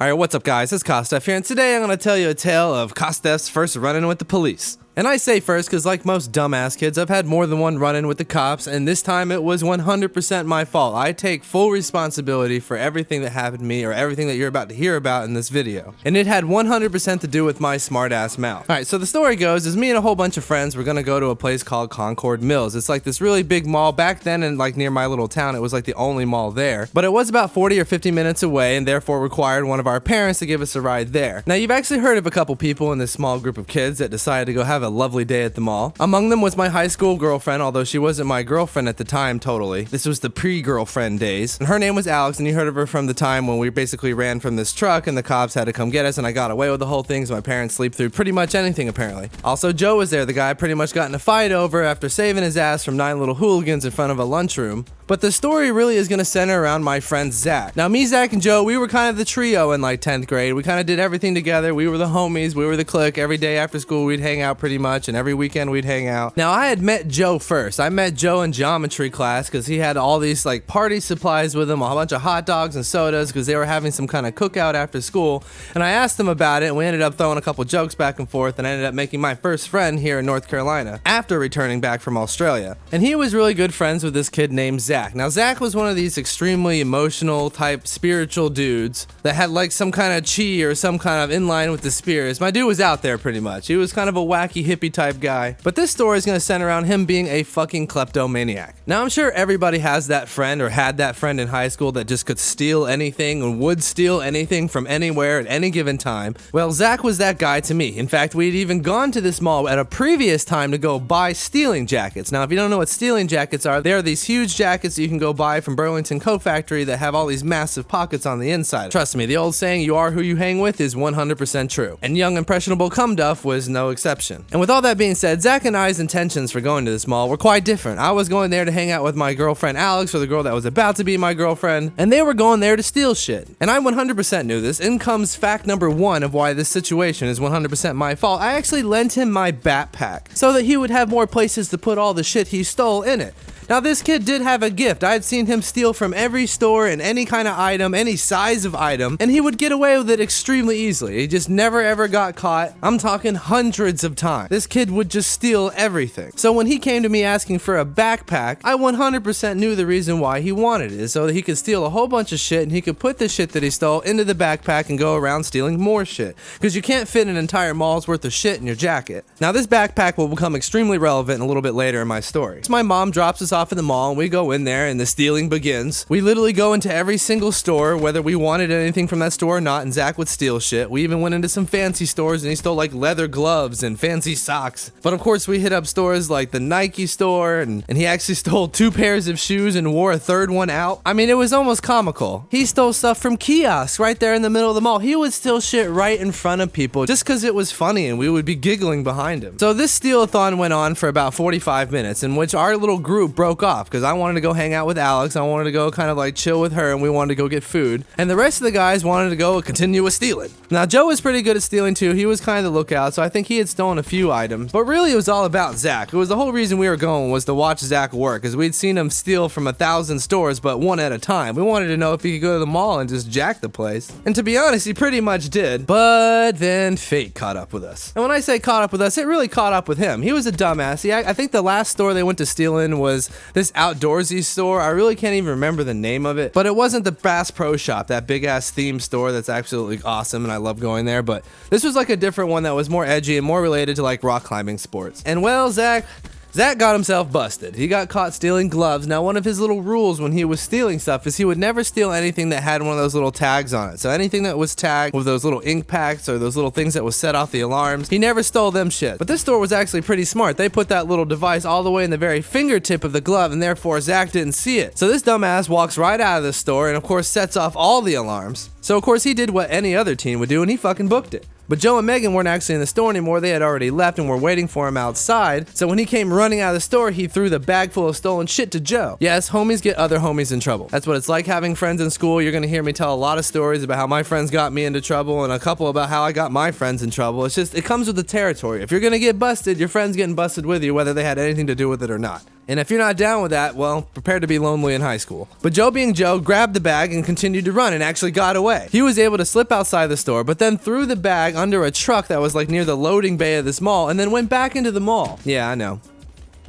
Alright, what's up guys, it's KOSDFF here, and today I'm going to tell you a tale of KOSDFF's first run-in with the police. And I say first because like most dumbass kids, I've had more than one run-in with the cops, and this time it was 100% my fault. I take full responsibility for everything that happened to me or everything that you're about to hear about in this video. And it had 100% to do with my smart-ass mouth. Alright, so the story goes is me and a whole bunch of friends were gonna go to a place called Concord Mills. It's like this really big mall. Back then, and like near my little town, it was like the only mall there. But it was about 40 or 50 minutes away and therefore required one of our parents to give us a ride there. Now you've actually heard of a couple people in this small group of kids that decided to go have a lovely day at the mall. Among them was my high school girlfriend, although she wasn't my girlfriend at the time totally. This was the pre-girlfriend days. And her name was Alex, and you heard of her from the time when we basically ran from this truck and the cops had to come get us, and I got away with the whole thing, so my parents sleep through pretty much anything apparently. Also, Joe was there, the guy I pretty much got in a fight over after saving his ass from 9 little hooligans in front of a lunchroom. But the story really is going to center around my friend Zach. Now me, Zach, and Joe, we were kind of the trio in like 10th grade. We kind of did everything together. We were the homies, we were the clique. Every day after school we'd hang out pretty much, and every weekend we'd hang out. Now I had met Joe first. I met Joe in geometry class because he had all these like party supplies with him, a bunch of hot dogs and sodas because they were having some kind of cookout after school. And I asked him about it, and we ended up throwing a couple jokes back and forth, and I ended up making my first friend here in North Carolina after returning back from Australia. And he was really good friends with this kid named Zach. Now Zach was one of these extremely emotional type spiritual dudes that had like some kind of chi or some kind of in line with the spirits. My dude was out there pretty much. He was kind of a wacky hippie type guy. But this story is going to center around him being a fucking kleptomaniac. Now I'm sure everybody has that friend or had that friend in high school that just could steal anything and would steal anything from anywhere at any given time. Well, Zach was that guy to me. In fact, we'd even gone to this mall at a previous time to go buy stealing jackets. Now if you don't know what stealing jackets are, they are these huge jackets that you can go buy from Burlington Coat Factory that have all these massive pockets on the inside. Trust me, the old saying, you are who you hang with, is 100% true. And young impressionable Cumduff was no exception. And with all that being said, Zach and I's intentions for going to this mall were quite different. I was going there to hang out with my girlfriend Alex, or the girl that was about to be my girlfriend, and they were going there to steal shit. And I 100% knew this. In comes fact number 1 of why this situation is 100% my fault. I actually lent him my backpack so that he would have more places to put all the shit he stole in it. Now this kid did have a gift. I had seen him steal from every store and any kind of item, any size of item, and he would get away with it extremely easily. He just never ever got caught. I'm talking hundreds of times. This kid would just steal everything. So when he came to me asking for a backpack, I 100% knew the reason why he wanted it, so that he could steal a whole bunch of shit and he could put the shit that he stole into the backpack and go around stealing more shit. Because you can't fit an entire mall's worth of shit in your jacket. Now this backpack will become extremely relevant a little bit later in my story. So my mom drops us off at the mall and we go in there and the stealing begins. We literally go into every single store, whether we wanted anything from that store or not, and Zach would steal shit. We even went into some fancy stores and he stole like leather gloves and fancy socks. But of course we hit up stores like the Nike store, and he actually stole 2 pairs of shoes and wore a 3rd one out. I mean, it was almost comical. He stole stuff from kiosks right there in the middle of the mall. He would steal shit right in front of people just because it was funny and we would be giggling behind him. So this steal-a-thon went on for about 45 minutes, in which our little group broke off because I wanted to go hang out with Alex. I wanted to go kind of like chill with her, and we wanted to go get food. And the rest of the guys wanted to go continue with stealing. Now Joe was pretty good at stealing too. He was kind of the lookout, so I think he had stolen a few items. But really it was all about Zach. It was the whole reason we were going was to watch Zach work, because we'd seen him steal from 1,000 stores, but one at a time. We wanted to know if he could go to the mall and just jack the place. And to be honest, he pretty much did. But then fate caught up with us. And when I say caught up with us, it really caught up with him. He was a dumbass. I think the last store they went to steal in was this outdoorsy store. I really can't even remember the name of it, but it wasn't the Bass Pro Shop, that big ass theme store that's absolutely awesome and I love going there. But this was like a different one that was more edgy and more related to like rock climbing sports. And well, Zach got himself busted. He got caught stealing gloves. Now one of his little rules when he was stealing stuff is he would never steal anything that had one of those little tags on it. So anything that was tagged with those little ink packs or those little things that would set off the alarms, he never stole them shit. But this store was actually pretty smart. They put that little device all the way in the very fingertip of the glove, and therefore Zach didn't see it. So this dumbass walks right out of the store and of course sets off all the alarms. So of course he did what any other teen would do, and he fucking booked it. But Joe and Megan weren't actually in the store anymore. They had already left and were waiting for him outside. So when he came running out of the store, he threw the bag full of stolen shit to Joe. Yes, homies get other homies in trouble. That's what it's like having friends in school. You're gonna hear me tell a lot of stories about how my friends got me into trouble, and a couple about how I got my friends in trouble. It's just, it comes with the territory. If you're gonna get busted, your friend's getting busted with you, whether they had anything to do with it or not. And if you're not down with that, well, prepare to be lonely in high school. But Joe being Joe grabbed the bag and continued to run and actually got away. He was able to slip outside the store, but then threw the bag under a truck that was like near the loading bay of this mall and then went back into the mall. Yeah, I know.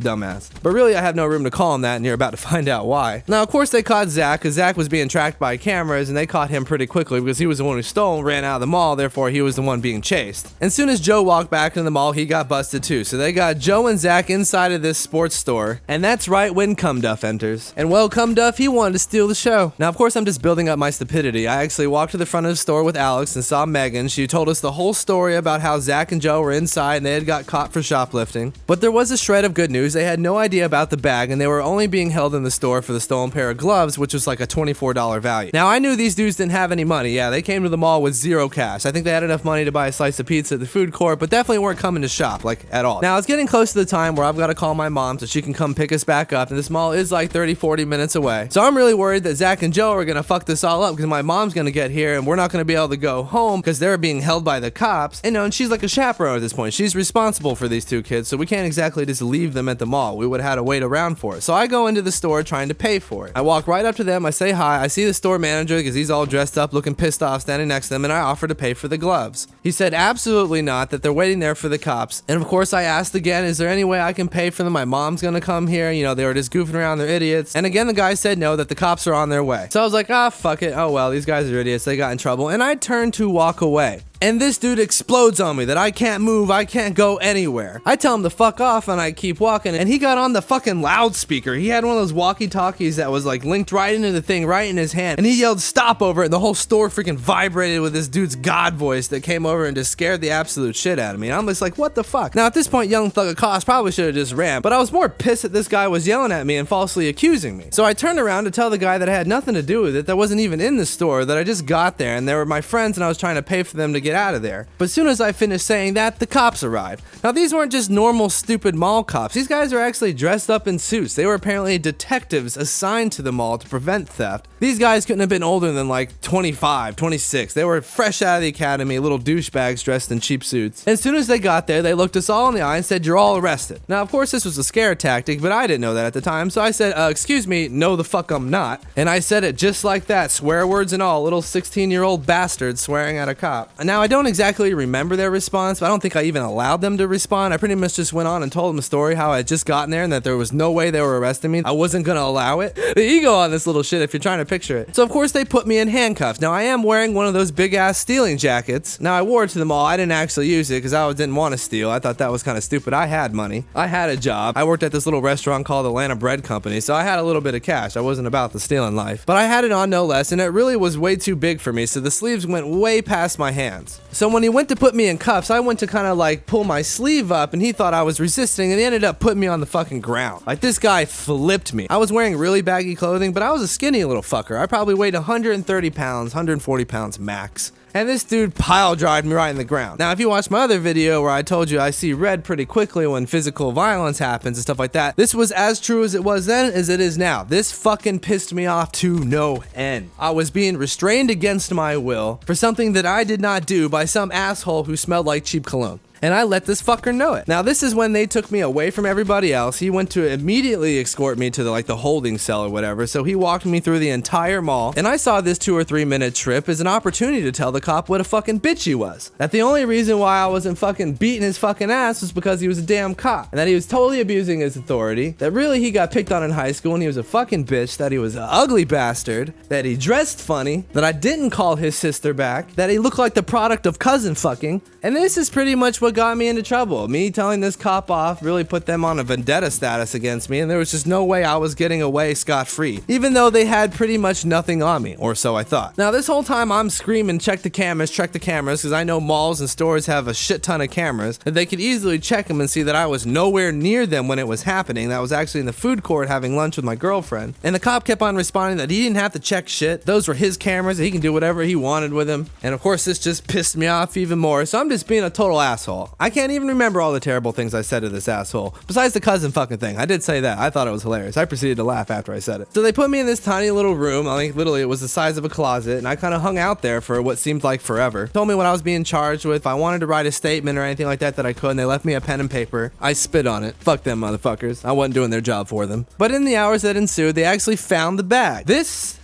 Dumbass. But really, I have no room to call him that, and you're about to find out why. Now, of course, they caught Zach, because Zach was being tracked by cameras, and they caught him pretty quickly because he was the one who stole and ran out of the mall, therefore he was the one being chased. And soon as Joe walked back into the mall, he got busted too. So they got Joe and Zach inside of this sports store, and that's right when Cumduff enters. And well, Cumduff, he wanted to steal the show. Now, of course, I'm just building up my stupidity. I actually walked to the front of the store with Alex and saw Megan. She told us the whole story about how Zach and Joe were inside and they had got caught for shoplifting. But there was a shred of good news. They had no idea about the bag, and they were only being held in the store for the stolen pair of gloves, which was like a $24 value. Now, I knew these dudes didn't have any money. Yeah, they came to the mall with zero cash. I think they had enough money to buy a slice of pizza at the food court, but definitely weren't coming to shop, like, at all. Now, it's getting close to the time where I've got to call my mom so she can come pick us back up, and this mall is like 30-40 minutes away. So I'm really worried that Zach and Joe are gonna fuck this all up because my mom's gonna get here and we're not gonna be able to go home because they're being held by the cops. And she's like a chaperone at this point. She's responsible for these two kids, so we can't exactly just leave them at the mall. We would have had to wait around for it. So I go into the store trying to pay for it. I walk right up to them, I say hi, I see the store manager because he's all dressed up looking pissed off standing next to them, and I offer to pay for the gloves. He said absolutely not, that they're waiting there for the cops. And of course I asked again, is there any way I can pay for them? My mom's gonna come here, they were just goofing around, they're idiots. And again the guy said no, that the cops are on their way. So I was like, fuck it, oh well, these guys are idiots, they got in trouble. And I turned to walk away. And this dude explodes on me that I can't move, I can't go anywhere. I tell him to fuck off and I keep walking, and he got on the fucking loudspeaker. He had one of those walkie-talkies that was like linked right into the thing right in his hand, and he yelled stop over it, and the whole store freaking vibrated with this dude's god voice that came over and just scared the absolute shit out of me. And I'm just like, what the fuck? Now at this point, young thug of cost probably should have just ran, but I was more pissed that this guy was yelling at me and falsely accusing me. So I turned around to tell the guy that I had nothing to do with it, that wasn't even in the store, that I just got there and they were my friends and I was trying to pay for them to get out of there. But as soon as I finished saying that, the cops arrived. Now these weren't just normal stupid mall cops. These guys are actually dressed up in suits. They were apparently detectives assigned to the mall to prevent theft. These guys couldn't have been older than like 25, 26. They were fresh out of the academy, little douchebags dressed in cheap suits. And as soon as they got there, they looked us all in the eye and said, "You're all arrested." Now of course this was a scare tactic, but I didn't know that at the time. So I said, excuse me, no the fuck I'm not. And I said it just like that, swear words and all, little 16-year-old bastards swearing at a cop. Now I don't exactly remember their response, but I don't think I even allowed them to respond. I pretty much just went on and told them the story, how I had just gotten there and that there was no way they were arresting me. I wasn't gonna allow it. The ego on this little shit, if you're trying to picture it. So of course they put me in handcuffs. Now I am wearing one of those big ass stealing jackets. Now I wore it to the mall. I didn't actually use it because I didn't want to steal. I thought that was kind of stupid. I had money. I had a job. I worked at this little restaurant called Atlanta Bread Company, so I had a little bit of cash. I wasn't about the stealing life. But I had it on no less, and it really was way too big for me, so the sleeves went way past my hands. So when he went to put me in cuffs, I went to kind of like pull my sleeve up, and he thought I was resisting, and he ended up putting me on the fucking ground. Like, this guy flipped me. I was wearing really baggy clothing, but I was a skinny little fucker. I probably weighed 130 pounds, 140 pounds max. And this dude pile drived me right in the ground. Now, if you watch my other video where I told you I see red pretty quickly when physical violence happens and stuff like that, this was as true as it was then as it is now. This fucking pissed me off to no end. I was being restrained against my will for something that I did not do by some asshole who smelled like cheap cologne. And I let this fucker know it. Now this is when they took me away from everybody else. He went to immediately escort me to the holding cell or whatever. So he walked me through the entire mall. And I saw this 2 or 3 minute trip as an opportunity to tell the cop what a fucking bitch he was. That the only reason why I wasn't fucking beating his fucking ass was because he was a damn cop. And that he was totally abusing his authority. That really he got picked on in high school and he was a fucking bitch. That he was an ugly bastard. That he dressed funny. That I didn't call his sister back. That he looked like the product of cousin fucking. And this is pretty much what got me into trouble. Me telling this cop off really put them on a vendetta status against me, and there was just no way I was getting away scot-free, even though they had pretty much nothing on me, or so I thought. Now this whole time I'm screaming, check the cameras, because I know malls and stores have a shit ton of cameras, that they could easily check them and see that I was nowhere near them when it was happening. That was actually in the food court having lunch with my girlfriend, and the cop kept on responding that he didn't have to check shit. Those were his cameras, he can do whatever he wanted with them. And of course this just pissed me off even more, so I'm just being a total asshole. all. I can't even remember all the terrible things I said to this asshole. Besides the cousin fucking thing. I did say that. I thought it was hilarious. I proceeded to laugh after I said it. So they put me in this tiny little room. I think literally it was the size of a closet, and I kind of hung out there for what seemed like forever. Told me what I was being charged with. If I wanted to write a statement or anything like that I could, and they left me a pen and paper. I spit on it. Fuck them motherfuckers. I wasn't doing their job for them. But in the hours that ensued, they actually found the bag. This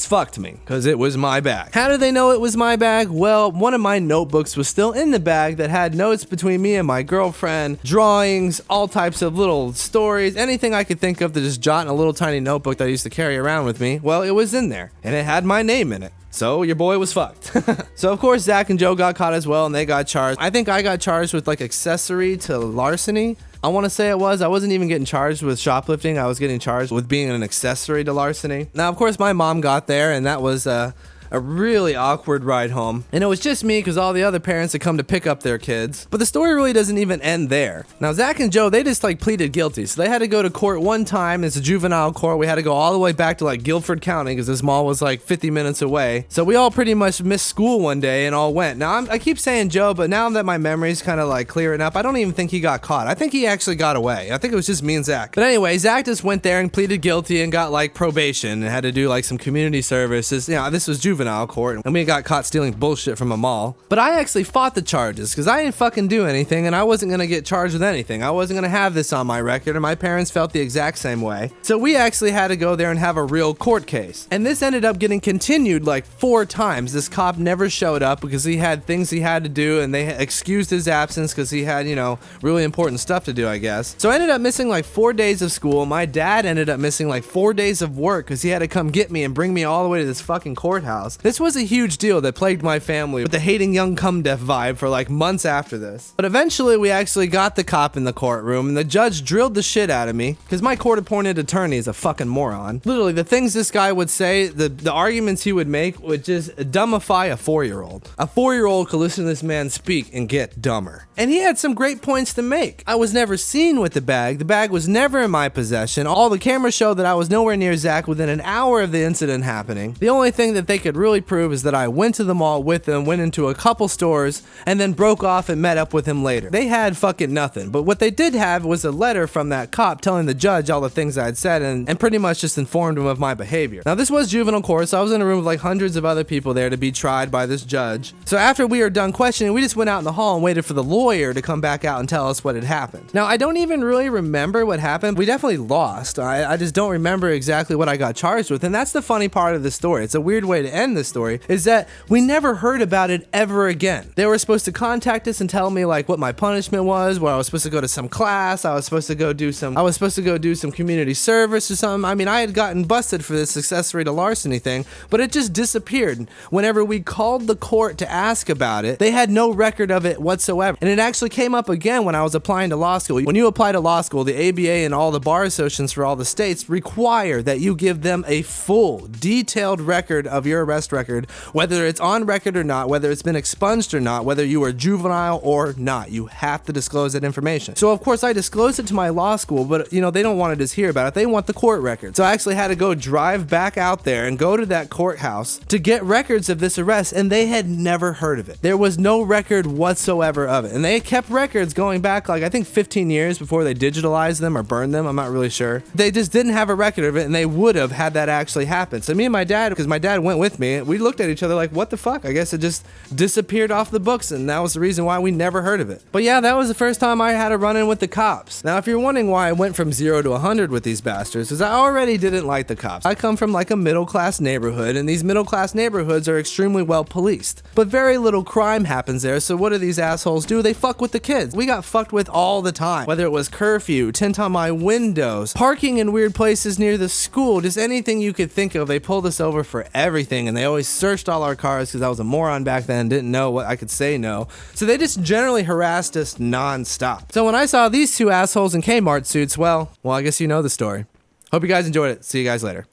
fucked me, because it was my bag. How did they know it was my bag? Well, one of my notebooks was still in the bag that had notes between me and my girlfriend, drawings, all types of little stories, anything I could think of to just jot in a little tiny notebook that I used to carry around with me. Well, it was in there, and it had my name in it. So your boy was fucked. So of course Zach and Joe got caught as well, and they got charged. I think I got charged with like accessory to larceny. I want to say it was. I wasn't even getting charged with shoplifting. I was getting charged with being an accessory to larceny. Now, of course, my mom got there, and that was a really awkward ride home. And it was just me because all the other parents had come to pick up their kids. But the story really doesn't even end there. Now, Zach and Joe, they just like pleaded guilty. So they had to go to court one time. It's a juvenile court. We had to go all the way back to like Guilford County because this mall was like 50 minutes away. So we all pretty much missed school one day and all went. Now, I keep saying Joe, but now that my memory's kind of like clearing up, I don't even think he got caught. I think he actually got away. I think it was just me and Zach. But anyway, Zach just went there and pleaded guilty and got like probation and had to do like some community services. You know, this was juvenile court, and we got caught stealing bullshit from a mall. But I actually fought the charges because I didn't fucking do anything, and I wasn't gonna get charged with anything. I wasn't gonna have this on my record, and my parents felt the exact same way. So we actually had to go there and have a real court case. And this ended up getting continued like 4 times. This cop never showed up because he had things he had to do, and they excused his absence because he had, you know, really important stuff to do, I guess. So I ended up missing like 4 days of school. My dad ended up missing like 4 days of work because he had to come get me and bring me all the way to this fucking courthouse. This was a huge deal that plagued my family with the hating young cum deaf vibe for like months after this. But eventually we actually got the cop in the courtroom, and the judge drilled the shit out of me because my court appointed attorney is a fucking moron. Literally, the things this guy would say, the arguments he would make would just dumbify a 4-year-old. A 4-year-old could listen to this man speak and get dumber. And he had some great points to make. I was never seen with the bag. The bag was never in my possession. All the cameras showed that I was nowhere near Zach within an hour of the incident happening. The only thing that they could really prove is that I went to the mall with him, went into a couple stores, and then broke off and met up with him later. They had fucking nothing. But what they did have was a letter from that cop telling the judge all the things I had said and pretty much just informed him of my behavior. Now, this was juvenile court, so I was in a room with like hundreds of other people there to be tried by this judge. So after we were done questioning, we just went out in the hall and waited for the lawyer to come back out and tell us what had happened. Now, I don't even really remember what happened. We definitely lost. I just don't remember exactly what I got charged with, and that's the funny part of the story. It's a weird way to end the story, is that we never heard about it ever again. They were supposed to contact us and tell me like what my punishment was, where I was supposed to go to some class, I was supposed to go do some community service or something. I mean, I had gotten busted for this accessory to larceny thing, but it just disappeared. Whenever we called the court to ask about it, they had no record of it whatsoever. And it actually came up again when I was applying to law school. When you apply to law school, the ABA and all the bar associations for all the states require that you give them a full, detailed record of your arrest record, whether it's on record or not, whether it's been expunged or not, whether you are juvenile or not. You have to disclose that information. So of course I disclosed it to my law school, but you know, they don't want to just hear about it. They want the court record. So I actually had to go drive back out there and go to that courthouse to get records of this arrest, and they had never heard of it. There was no record whatsoever of it. And they kept records going back like I think 15 years before they digitalized them or burned them. I'm not really sure. They just didn't have a record of it, and they would have had that actually happen. So me and my dad, because my dad went with me, we looked at each other like, what the fuck? I guess it just disappeared off the books, and that was the reason why we never heard of it. But yeah, that was the first time I had a run-in with the cops. Now, if you're wondering why I went from 0 to 100 with these bastards, is I already didn't like the cops. I come from like a middle-class neighborhood, and these middle-class neighborhoods are extremely well policed. But very little crime happens there, so what do these assholes do? They fuck with the kids. We got fucked with all the time. Whether it was curfew, tint on my windows, parking in weird places near the school, just anything you could think of, they pulled us over for everything, and they always searched all our cars because I was a moron back then, didn't know what I could say no. So they just generally harassed us non-stop. So when I saw these two assholes in Kmart suits, well, I guess you know the story. Hope you guys enjoyed it. See you guys later.